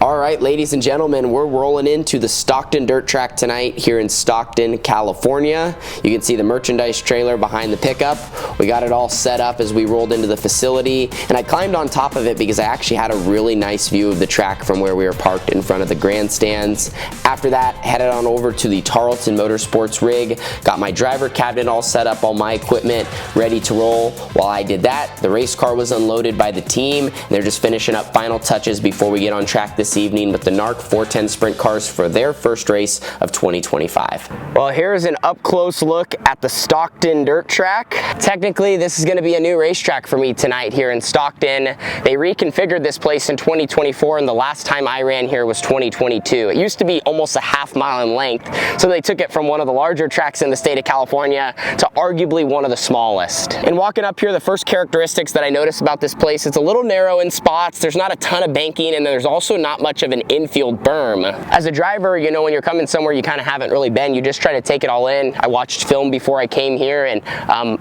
All right, ladies and gentlemen, we're rolling into the Stockton dirt track tonight here in Stockton, California. You can see the merchandise trailer behind the pickup. We got it all set up as we rolled into the facility, and I climbed on top of it because I actually had a really nice view of the track from where we were parked in front of the grandstands. After that, headed on over to the Tarleton Motorsports rig, got my driver cabinet all set up, all my equipment ready to roll. While I did that, the race car was unloaded by the team, and they're just finishing up final touches before we get on track this evening with the NARC 410 sprint cars for their first race of 2025. Well, here's an up-close look at the Stockton dirt track. Technically, this is going to be a new racetrack for me tonight here in Stockton. They reconfigured this place in 2024, and the last time I ran here was 2022. It used to be almost a half-mile in length, so they took it from one of the larger tracks in the state of California to arguably one of the smallest. And walking up here, the first characteristics that I noticed about this place, it's a little narrow in spots, there's not a ton of banking, and there's also not much of an infield berm. As a driver, you know, when you're coming somewhere you kind of haven't really been, you just try to take it all in. I watched film before I came here, and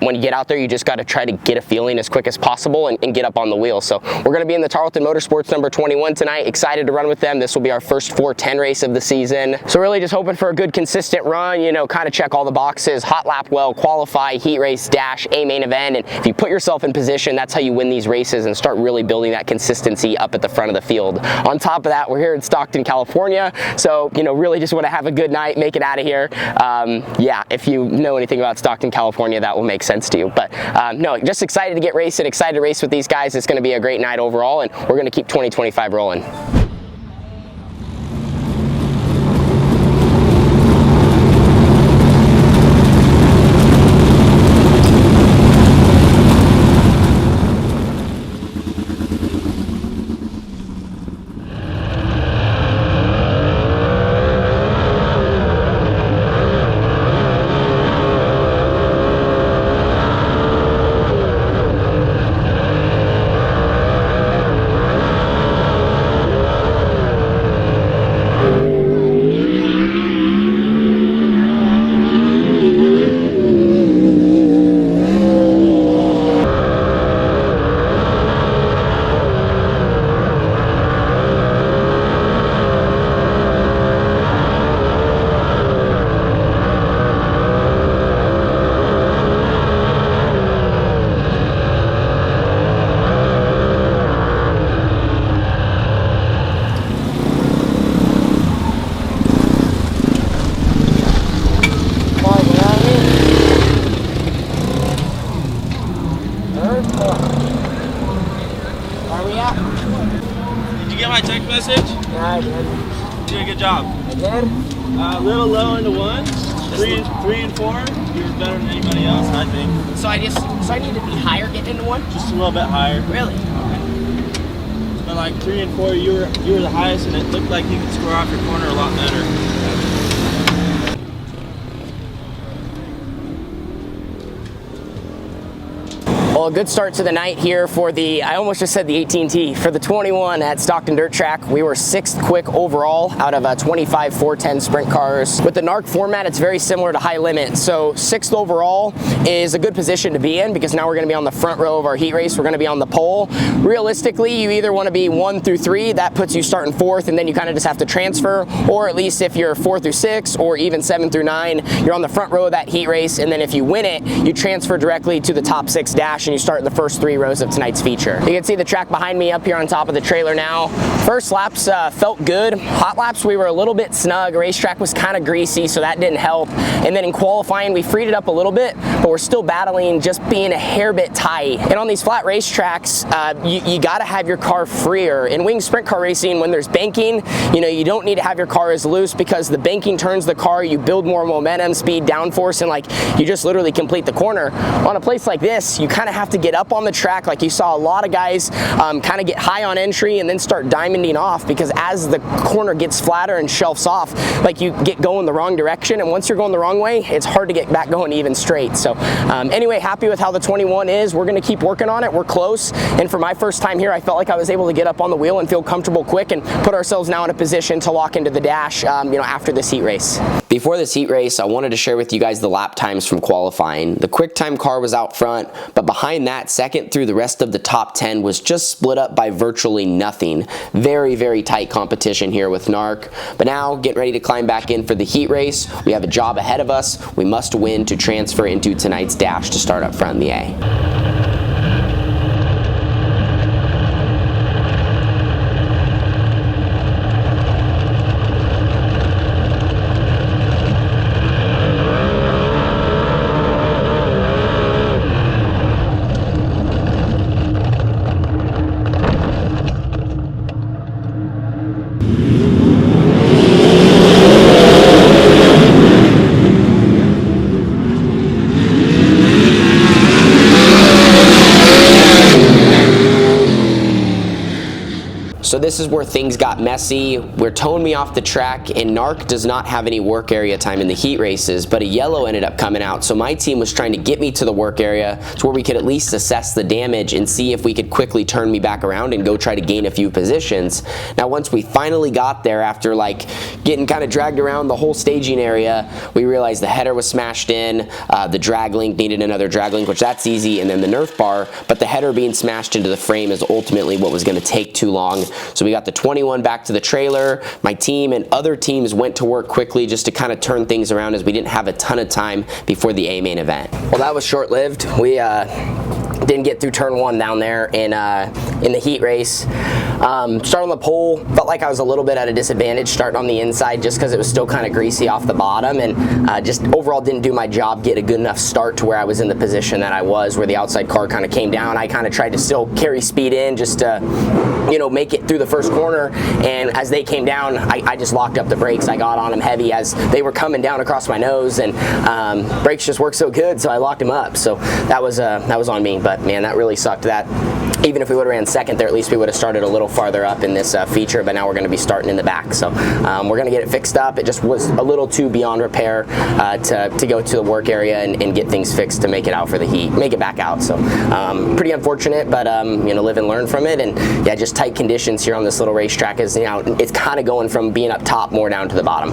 when you get out there, you just got to try to get a feeling as quick as possible and get up on the wheel. So we're going to be in the Tarleton Motorsports number 21 tonight. Excited to run with them. This will be our first 410 race of the season. So really just hoping for a good consistent run, you know, kind of check all the boxes, hot lap well, qualify, heat race, dash, a main event. And if you put yourself in position, that's how you win these races and start really building that consistency up at the front of the field. On top of that, we're here in Stockton, California. So, you know, really just want to have a good night, make it out of here. Yeah, if you know anything about Stockton, California, that will make sense to you. But no, just excited to get racing, excited to race with these guys. It's going to be a great night overall, and we're going to keep 2025 rolling. Did you get my text message? Yeah, I did. You did a good job. I did? A little low into one. Three and four. You were better than anybody else, I think. So I need to be higher getting into one? Just a little bit higher. Really? Okay. But like 3 and 4, you were the highest, and it looked like you could score off your corner a lot better. Well, a good start to the night here for the, I almost just said the 18T, for the 21 at Stockton Dirt Track. We were 6th quick overall out of 25 410 sprint cars. With the NARC format, it's very similar to high limit. So 6th overall is a good position to be in because now we're going to be on the front row of our heat race. We're going to be on the pole. Realistically, you either want to be 1 through 3, that puts you starting 4th, and then you kind of just have to transfer, or at least if you're 4 through 6 or even 7 through 9, you're on the front row of that heat race, and then if you win it, you transfer directly to the top 6 dash and you start in the first 3 rows of tonight's feature. You can see the track behind me up here on top of the trailer now. First laps felt good. Hot laps, we were a little bit snug. Racetrack was kind of greasy, so that didn't help. And then in qualifying, we freed it up a little bit, but we're still battling just being a hair bit tight. And on these flat racetracks, you gotta have your car freer. In wing sprint car racing, when there's banking, you know, you don't need to have your car as loose because the banking turns the car, you build more momentum, speed, downforce, and like you just literally complete the corner. On a place like this, you kind of have to get up on the track. Like you saw a lot of guys kind of get high on entry and then start diamonding off, because as the corner gets flatter and shelves off, like you get going the wrong direction, and once you're going the wrong way, it's hard to get back going even straight. So anyway, happy with how the 21 is. We're going to keep working on it. We're close, and for my first time here, I felt like I was able to get up on the wheel and feel comfortable quick and put ourselves now in a position to lock into the dash, you know, after this heat race. Before this heat race, I wanted to share with you guys the lap times from qualifying. The quick time car was out front, but behind behind that, second through the rest of the top 10 was just split up by virtually nothing. Very, very tight competition here with NARC. But now, getting ready to climb back in for the heat race. We have a job ahead of us. We must win to transfer into tonight's dash to start up front in the A. So this is where things got messy. We're towing me off the track, and NARC does not have any work area time in the heat races, but a yellow ended up coming out. So my team was trying to get me to the work area to where we could at least assess the damage and see if we could quickly turn me back around and go try to gain a few positions. Now once we finally got there, after like getting kind of dragged around the whole staging area, we realized the header was smashed in, the drag link needed another drag link, which that's easy, and then the Nerf bar, but the header being smashed into the frame is ultimately what was going to take too long. So we got the 21 back to the trailer. My team and other teams went to work quickly just to kind of turn things around, as we didn't have a ton of time before the A main event. Well, that was short-lived. We didn't get through turn 1 down there in the heat race. Starting on the pole, felt like I was a little bit at a disadvantage starting on the inside just because it was still kind of greasy off the bottom, and just overall didn't do my job, get a good enough start to where I was in the position that I was, where the outside car kind of came down. I kind of tried to still carry speed in just to, you know, make it through the first corner, and as they came down, I just locked up the brakes. I got on them heavy as they were coming down across my nose, and brakes just worked so good, so I locked them up. So that was on me, but man, that really sucked. That even if we would have ran second there, at least we would have started a little farther up in this feature, but now we're going to be starting in the back. So we're going to get it fixed up. It just was a little too beyond repair to go to the work area and get things fixed to make it out for the heat, make it back out. So pretty unfortunate, but you know, live and learn from it. And yeah, just tight conditions here on this little racetrack, is, you know, it's kind of going from being up top more down to the bottom.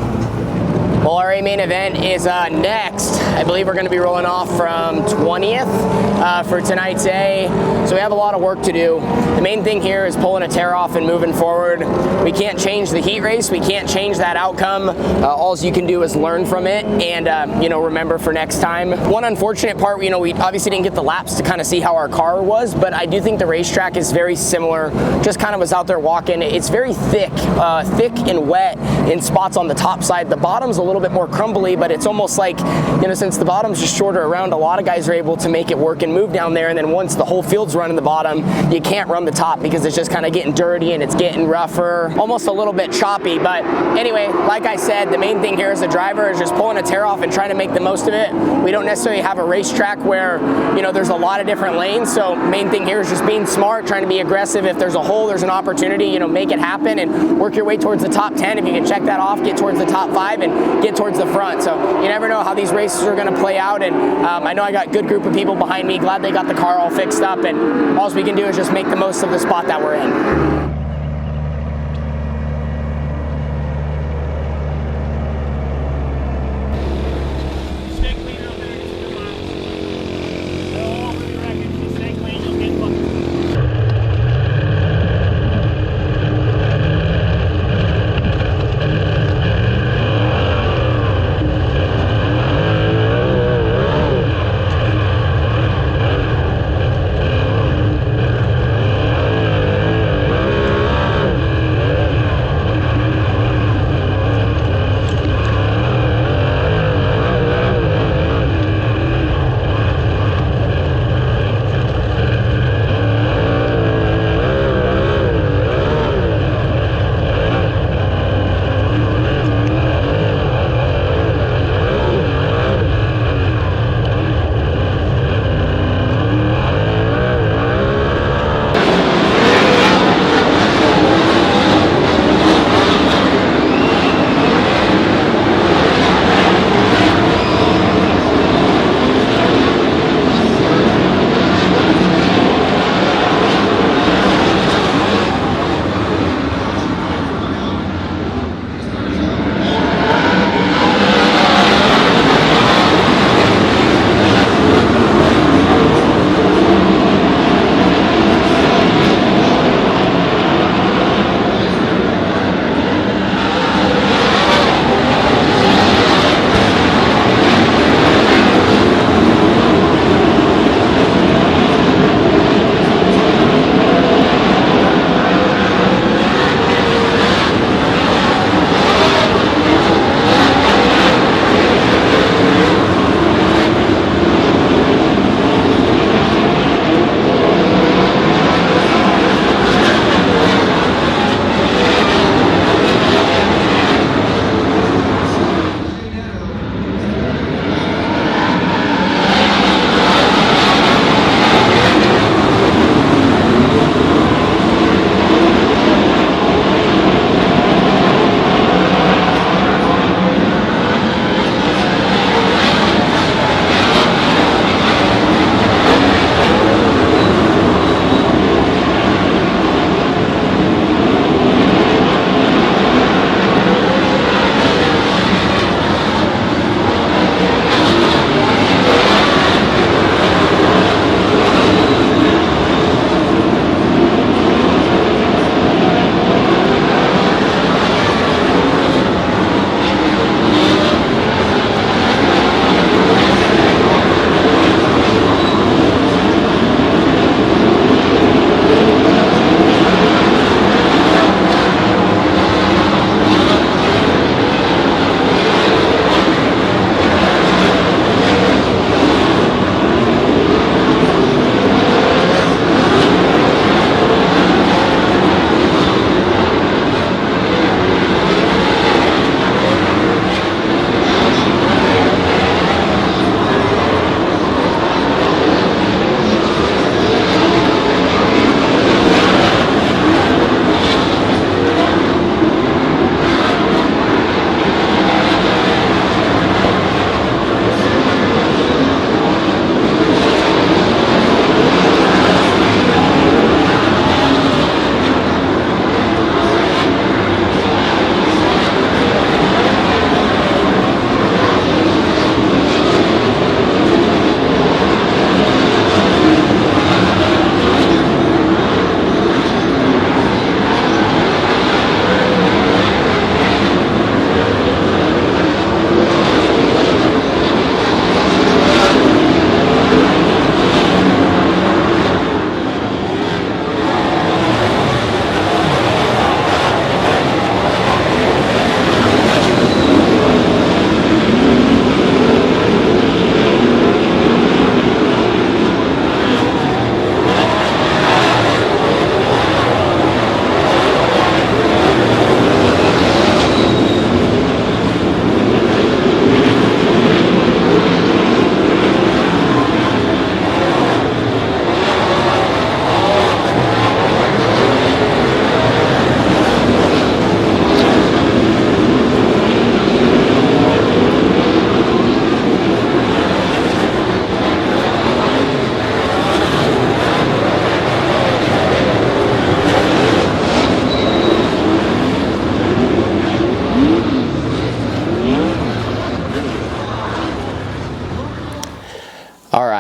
Well, our A main event is next. I believe we're going to be rolling off from 20th for tonight's A. So we have a lot of work to do. The main thing here is pulling a tear off and moving forward. We can't change the heat race. We can't change that outcome. All you can do is learn from it and you know, remember for next time. One unfortunate part, you know, we obviously didn't get the laps to kind of see how our car was, but I do think the racetrack is very similar. Just kind of was out there walking. It's very thick and wet in spots on the top side. The bottom's a little bit more crumbly, but it's almost like, you know, since the bottom's just shorter around, a lot of guys are able to make it work and move down there, and then once the whole field's running the bottom, you can't run the top because it's just kind of getting dirty and it's getting rougher, almost a little bit choppy. But anyway, like I said, the main thing here as a driver is just pulling a tear off and trying to make the most of it. We don't necessarily have a racetrack where, you know, there's a lot of different lanes, so main thing here is just being smart, trying to be aggressive. If there's a hole, there's an opportunity, you know, make it happen and work your way towards the top 10. If you can check that off, get towards the top 5 and get towards the front. So you never know how these races are going to play out, and I know I got a good group of people behind me. Glad they got the car all fixed up, and all we can do is just make the most of the spot that we're in.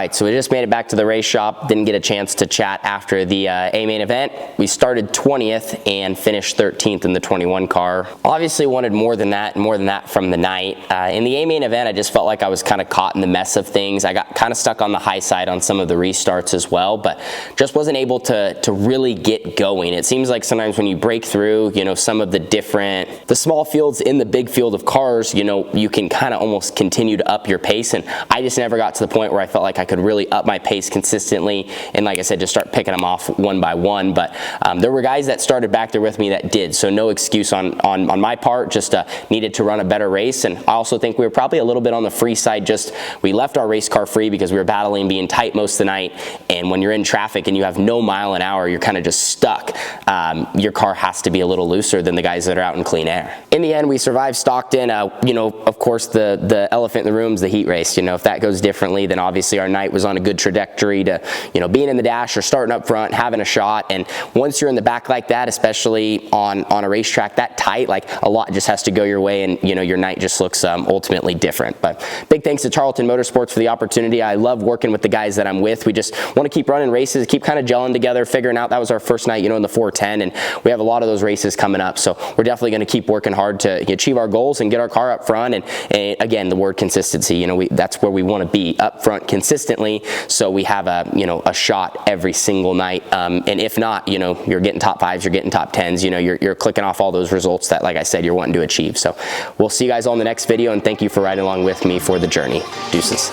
right, so we just made it back to the race shop. Didn't get a chance to chat after the A main event. We started 20th and finished 13th in the 21 car. Obviously wanted more than that from the night. In the A main event, I just felt like I was kind of caught in the mess of things. I got kind of stuck on the high side on some of the restarts as well, but just wasn't able to really get going. It seems like sometimes when you break through, you know, some of the small fields in the big field of cars, you know, you can kind of almost continue to up your pace, and I just never got to the point where I felt like I could really up my pace consistently and, like I said, just start picking them off one by one. But there were guys that started back there with me that did, so no excuse on my part. Just needed to run a better race, and I also think we were probably a little bit on the free side. Just we left our race car free because we were battling being tight most of the night, and when you're in traffic and you have no mile an hour, you're kind of just stuck. Your car has to be a little looser than the guys that are out in clean air. In the end, we survived Stockton. You know, of course, the elephant in the room is the heat race. You know, if that goes differently, then obviously our night was on a good trajectory to, you know, being in the dash or starting up front, having a shot. And once you're in the back like that, especially on a racetrack that tight, like a lot just has to go your way, and, you know, your night just looks ultimately different. But big thanks to Charlton Motorsports for the opportunity. I love working with the guys that I'm with. We just want to keep running races, keep kind of gelling together, figuring out. That was our first night, you know, in the 410, and we have a lot of those races coming up. So we're definitely going to keep working hard to achieve our goals and get our car up front. And again, the word consistency, you know, that's where we want to be, up front consistently, so we have a shot every single night. And if not, you know, you're getting top 5s, you're getting top 10s, you know, you're clicking off all those results that, like I said, you're wanting to achieve. So we'll see you guys all in the next video, and thank you for riding along with me for the journey. Deuces.